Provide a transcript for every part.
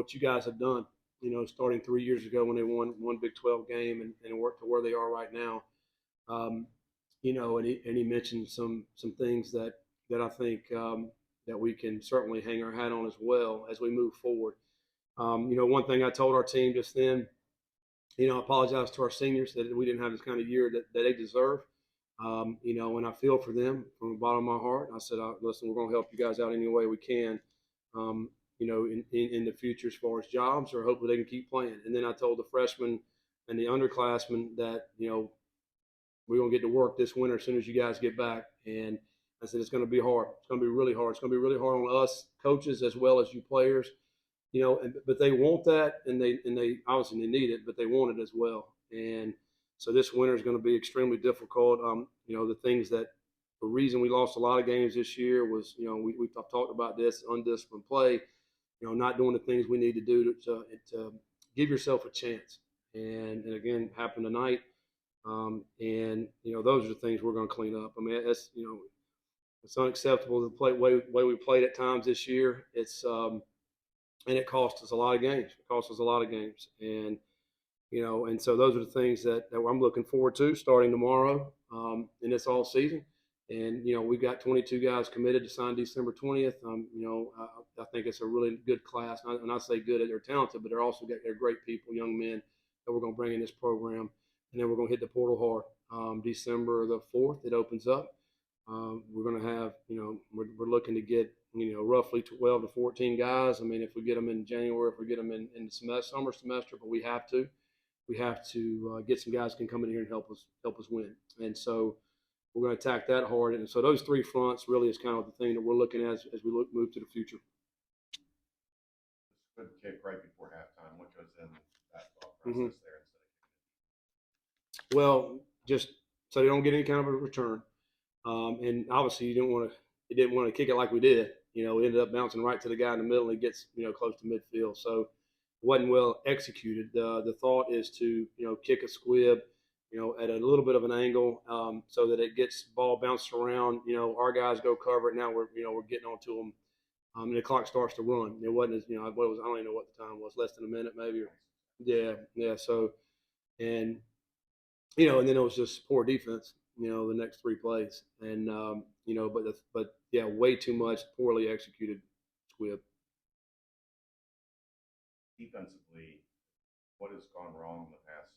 what you guys have done. Starting 3 years ago when they won one Big 12 game and worked to where they are right now. Um, and he mentioned some things that I think that we can certainly hang our hat on as well as we move forward. One thing I told our team just then, I apologize to our seniors that we didn't have this kind of year that they deserve. And I feel for them from the bottom of my heart. I said, listen, we're going to help you guys out any way we can, in the future as far as jobs, or hopefully they can keep playing. And then I told the freshmen and the underclassmen that, we're going to get to work this winter as soon as you guys get back. And I said, it's going to be hard. It's going to be really hard. It's going to be really hard on us coaches as well as you players. But they want that, and they obviously they need it, but they want it as well. And so this winter is going to be extremely difficult. The reason we lost a lot of games this year was, we've talked about this, undisciplined play, not doing the things we need to do to give yourself a chance. And again, happened tonight. Those are the things we're going to clean up. I mean, it's unacceptable to play way we played at times this year. And it cost us a lot of games. And so those are the things that I'm looking forward to starting tomorrow, in this all season. And we've got 22 guys committed to sign December 20th. I think it's a really good class. And I say good, they're talented, but they're great people, young men that we're going to bring in this program. And then we're going to hit the portal hard. December the 4th, it opens up. We're going to have, we're looking to get, roughly 12 to 14 guys. I mean, if we get them in January, if we get them in the summer semester, but we have to get some guys who can come in here and help us win. And so we're going to attack that hard. And so those three fronts really is kind of the thing that we're looking at as we move to the future. Good kick right before halftime. What goes in that thought process there instead of Well, just so they don't get any kind of a return. And obviously you didn't want to kick it like we did. It ended up bouncing right to the guy in the middle, and he gets, close to midfield. So it wasn't well executed. The thought is to, kick a squib, at a little bit of an angle, so that it gets ball bounced around. Our guys go cover it. Now we're getting onto them. And the clock starts to run. It wasn't as, what was, I don't even know what the time was, less than a minute maybe. Yeah. So, and, and then it was just poor defense, the next three plays. And, but yeah, way too much poorly executed squib. defensively? What has gone wrong in the past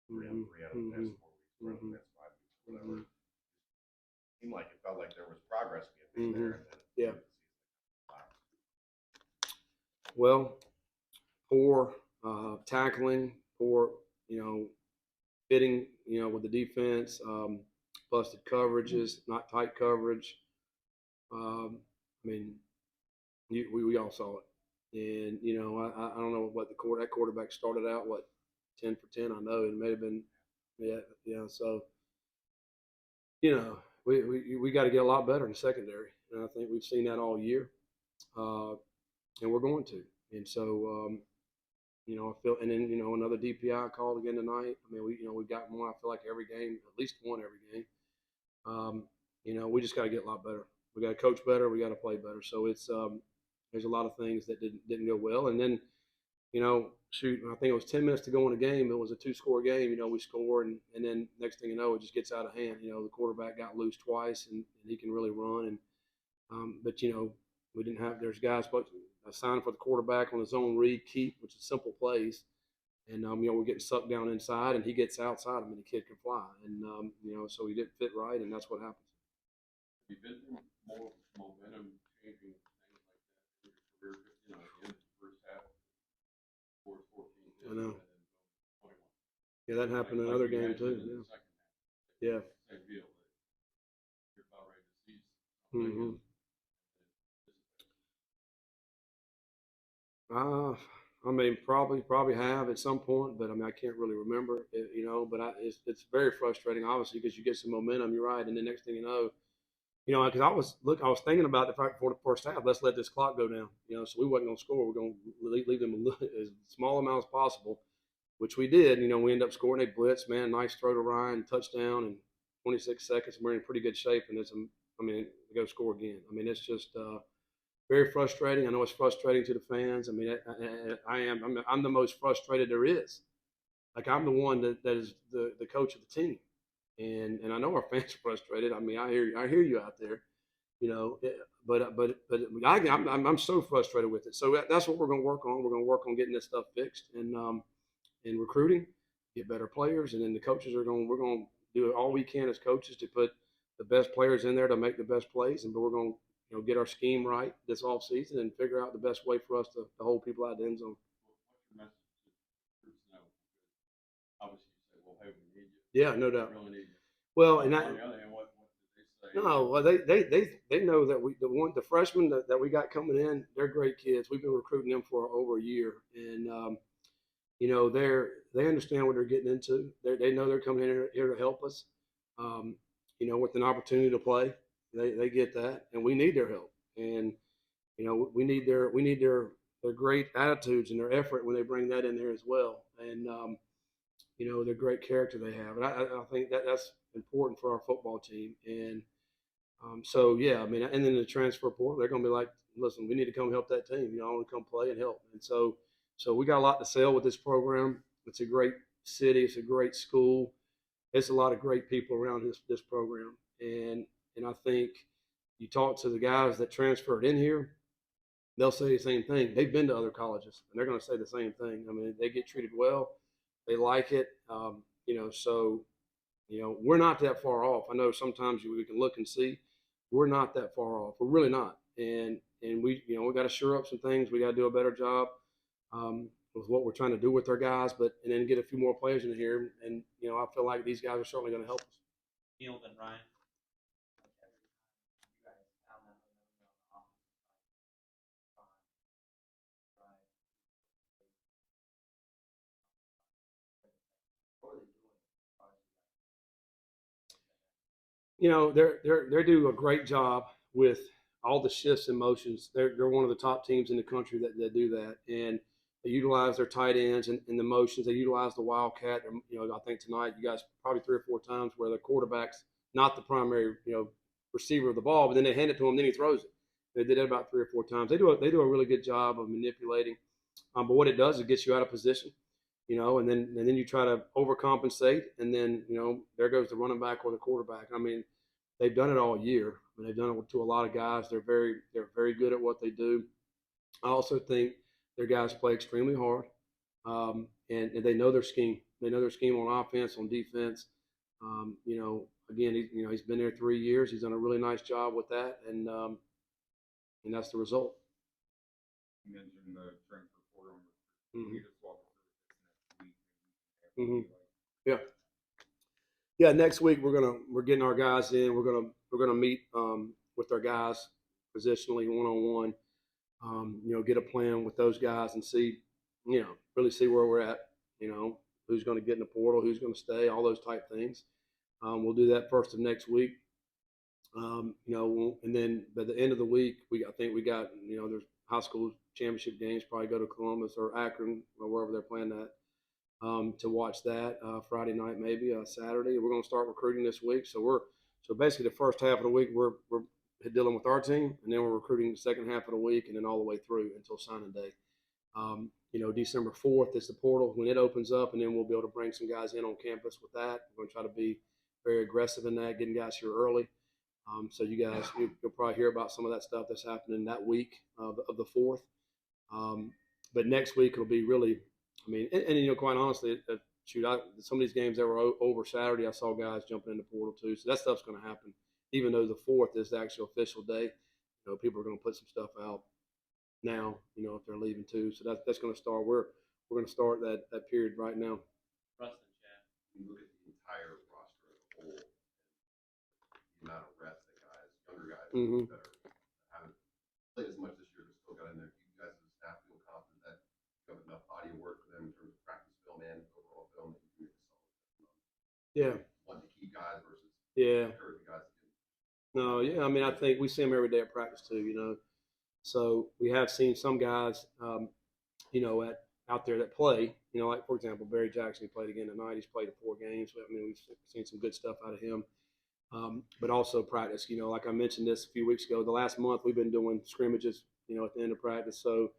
three out of the past 4 weeks, or the past 5 weeks, whatever? It seemed like it felt like there was progress being made there, and then yeah. Well, poor tackling, poor, fitting, with the defense, busted coverages, not tight coverage. I mean, we all saw it. And, I don't know what that quarterback started out, 10 for 10, I know. It may have been, yeah. So, we got to get a lot better in the secondary. And I think we've seen that all year. And we're going to. And so, I feel, and then, another DPI called again tonight. I mean, we've got one, I feel like every game, at least one every game. We just got to get a lot better. We got to coach better. We got to play better. So it's, there's a lot of things that didn't go well. And then, I think it was 10 minutes to go in the game. It was a 2-score game. We scored, and then next thing you know, it just gets out of hand. The quarterback got loose twice, and he can really run. And but we didn't have. There's guys assigned for the quarterback on his own read keep, which is simple plays. And we're getting sucked down inside, and he gets outside him, and the kid can fly. And so he didn't fit right, and that's what happens. Have you been through more momentum changing things like that in your career? At the end of the first half, 14. I know. And then 21. Yeah, that happened in another game too. Yeah. Same deal. You're about ready to see something. I mean, probably have at some point, but I mean, I can't really remember, but it's very frustrating, obviously, because you get some momentum, you're right. And the next thing you know, because I was thinking about the fact before the first half, let's let this clock go down, so we wasn't going to score. We're going to leave them as small amount as possible, which we did. We ended up scoring a blitz, man, nice throw to Ryan, touchdown, and 26 seconds. We're in pretty good shape. And we go score again. I mean, it's just, very frustrating. I know it's frustrating to the fans. I mean, I'm the most frustrated there is. Like I'm the one that is the coach of the team, and I know our fans are frustrated. I mean, I hear you out there, you know. I'm so frustrated with it. So that's what we're going to work on. We're going to work on getting this stuff fixed and recruiting, get better players, and then the coaches are going. We're going to do all we can as coaches to put the best players in there to make the best plays, and but we're going to get our scheme right this off season and figure out the best way for us to hold people out of the end zone. What's your message to the troops now? Obviously, you say, "Well, hey, we need you." Yeah, no doubt. We really need you. Well, On and the other hand, what did they say? no, well, they know that the freshmen that we got coming in, they're great kids. We've been recruiting them for over a year, and they understand what they're getting into. They know they're coming in here to help us. Um, with an opportunity to play, they get that, and we need their help. And we need their great attitudes and their effort when they bring that in there as well. And their great character they have, and I think that's important for our football team. And so yeah, I mean, and then the transfer portal, they're going to be like, listen, we need to come help that team. I want to come play and help. And so we got a lot to sell with this program. It's a great city. It's a great school. There's a lot of great people around this program. And I think you talk to the guys that transferred in here, they'll say the same thing. They've been to other colleges, and they're going to say the same thing. I mean, they get treated well. They like it. So we're not that far off. I know sometimes we can look and see we're not that far off. We're really not. And we got to shore up some things. We got to do a better job with what we're trying to do with our guys, and then get a few more players in here. And I feel like these guys are certainly going to help us. Field and Ryan. They do a great job with all the shifts and motions. They're one of the top teams in the country that do that, and they utilize their tight ends and the motions. They utilize the wildcat. I think tonight you guys probably 3 or 4 times where the quarterback's not the primary receiver of the ball, but then they hand it to him, then he throws it. They did it about 3 or 4 times. They do a really good job of manipulating, but what it does is it gets you out of position. And then you try to overcompensate, and then there goes the running back or the quarterback. I mean, they've done it all year. I mean, they've done it to a lot of guys. They're very good at what they do. I also think their guys play extremely hard, and they know their scheme. They know their scheme on offense, on defense. Again, he's been there 3 years. He's done a really nice job with that, and that's the result. You mentioned the transfer portal. Mm-hmm. You just walk us through this next week. Mm-hmm. Yeah. Next week we're getting our guys in. We're gonna meet with our guys positionally 1-on-1. Get a plan with those guys and see, really see where we're at. Who's going to get in the portal, who's going to stay, all those type things. We'll do that first of next week. And then by the end of the week, I think we got there's high school championship games. Probably go to Columbus or Akron or wherever they're playing that. To watch that Friday night, maybe Saturday. We're going to start recruiting this week. So basically the first half of the week we're dealing with our team, and then we're recruiting the second half of the week, and then all the way through until signing day. December 4th is the portal when it opens up, and then we'll be able to bring some guys in on campus with that. We're going to try to be very aggressive in that, getting guys here early. So you guys, you'll probably hear about some of that stuff that's happening that week of the 4th. But next week will be really, I mean, and quite honestly, some of these games that were over Saturday, I saw guys jumping in the portal too. So that stuff's going to happen, even though the 4th is the actual official day. People are going to put some stuff out now, if they're leaving too. So that's going to start. We're going to start that period right now. Rustin, Chad. You look at the entire roster as a whole, the amount of reps that younger guys Mm-hmm. that haven't played as much this year, but still got in there. You guys as a staff feel confident that you have enough body of work for them in terms of practice film and overall film that you can make a solid. Yeah. Wanting to keep guys versus encourage guys. No, yeah. I mean, I think we see them every day at practice too. So we have seen some guys, out there that play. Like for example, Barry Jackson, he played again tonight. He's played 4 games. I mean, we've seen some good stuff out of him. But also practice. Like I mentioned this a few weeks ago, the last month we've been doing scrimmages at the end of practice. So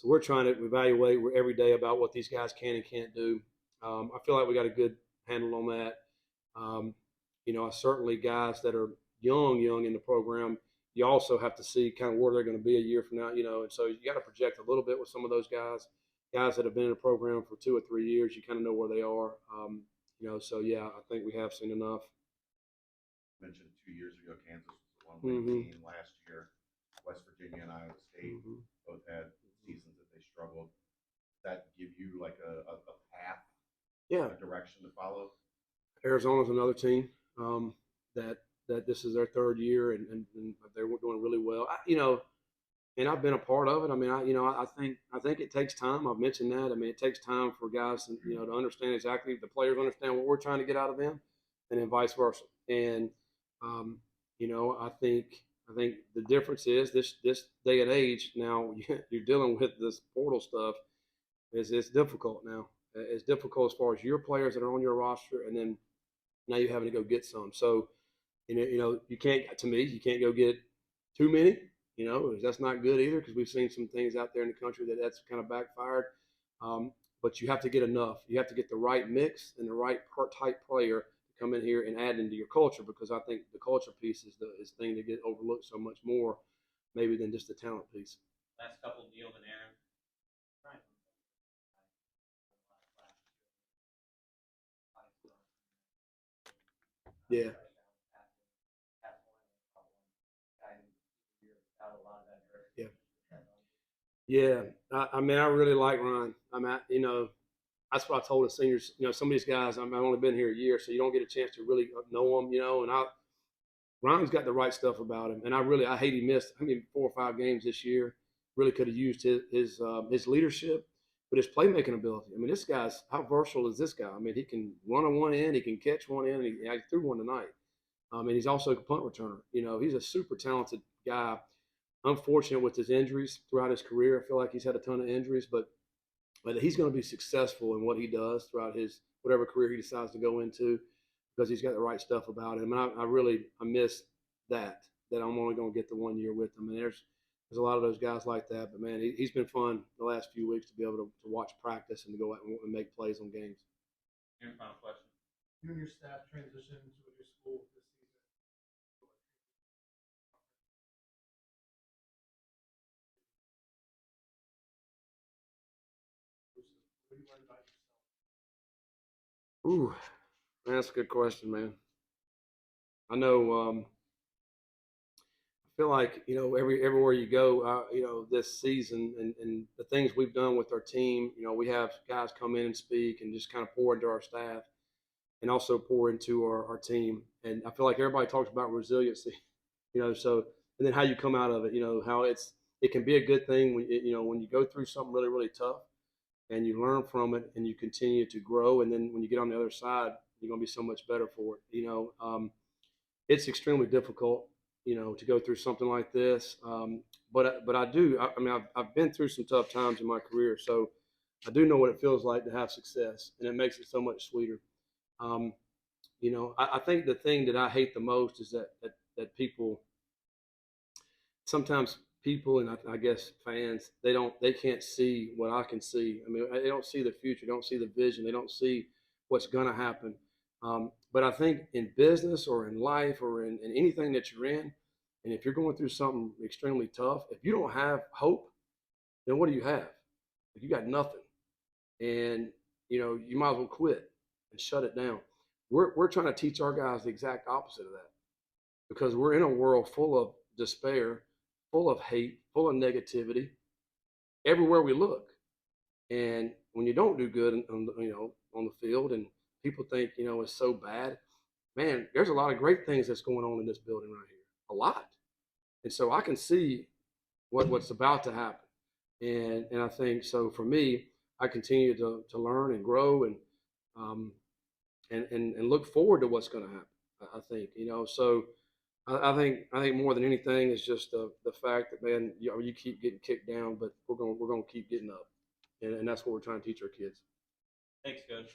we're trying to evaluate every day about what these guys can and can't do. I feel like we got a good handle on that. Um, certainly guys that are young in the program, you also have to see kind of where they're going to be a year from now, and so you got to project a little bit with some of those guys that have been in the program for 2 or 3 years. You kind of know where they are. So yeah, I think we have seen enough. Mentioned 2 years ago, Kansas was the one-win Mhm. team. Last year, West Virginia and Iowa State both had seasons that they struggled. Does that give you like a path, Yeah, a direction to follow? Arizona's another team that this is their 3rd year, and they're doing really well. And I've been a part of it. I mean, I think it takes time. I've mentioned that. I mean, it takes time for guys, to understand exactly, the players understand what we're trying to get out of them, and then vice versa. And I think the difference is this day and age now you're dealing with this portal stuff. It's difficult now. It's difficult as far as your players that are on your roster, and then now you're having to go get some. So you can't. To me, you can't go get too many. That's not good either, because we've seen some things out there in the country that's kind of backfired. But you have to get enough. You have to get the right mix and the right type player to come in here and add into your culture, because I think the culture piece is the thing that get overlooked so much more, maybe, than just the talent piece. Last couple, Neil and Aaron. Ryan. Yeah. Yeah. Yeah, I mean, I really like Ryan. That's what I told the seniors. Some of these guys, I've only been here a year, so you don't get a chance to really know them. And Ryan's got the right stuff about him, and I hate he missed. 4 or 5 games this year. Really could have used his leadership, but his playmaking ability. I mean, this guy's, how versatile is this guy? I mean, he can run on one end, he can catch one end, and he threw one tonight. And he's also a punt returner. He's a super talented guy. Unfortunate with his injuries throughout his career. I feel like he's had a ton of injuries, but he's going to be successful in what he does throughout his whatever career he decides to go into, because he's got the right stuff about him. And I miss that I'm only going to get the 1 year with him. And there's a lot of those guys like that. But man, he's been fun the last few weeks to be able to watch practice and to go out and make plays on games. Any final question? You and your staff transitioned to a new school this season. What do you learn about yourself? Ooh, that's a good question, man. I know. I feel like everywhere you go, this season, and the things we've done with our team. We have guys come in and speak and just kind of pour into our staff, and also pour into our team. And I feel like everybody talks about resiliency, so, and then how you come out of it, how it can be a good thing when you go through something really, really tough, and you learn from it and you continue to grow. And then when you get on the other side, you're going to be so much better for it. It's extremely difficult, to go through something like this. But I do, I mean, I've been through some tough times in my career, so I do know what it feels like to have success, and it makes it so much sweeter. I think the thing that I hate the most is that people, sometimes people, and I guess fans, they can't see what I can see. I mean, they don't see the future, they don't see the vision, they don't see what's going to happen. But I think in business or in life or in anything that you're in, and if you're going through something extremely tough, if you don't have hope, then what do you have? You got nothing, and you might as well quit and shut it down. We're trying to teach our guys the exact opposite of that, because we're in a world full of despair, full of hate, full of negativity everywhere we look. And when you don't do good on the field, and people think it's so bad, man, there's a lot of great things that's going on in this building right here, a lot. And so I can see what's about to happen, and I think so. For me, I continue to learn and grow, um, and look forward to what's going to happen. I think so. I think more than anything is just the fact that, man, you keep getting kicked down, but we're going to keep getting up, and that's what we're trying to teach our kids. Thanks, Coach.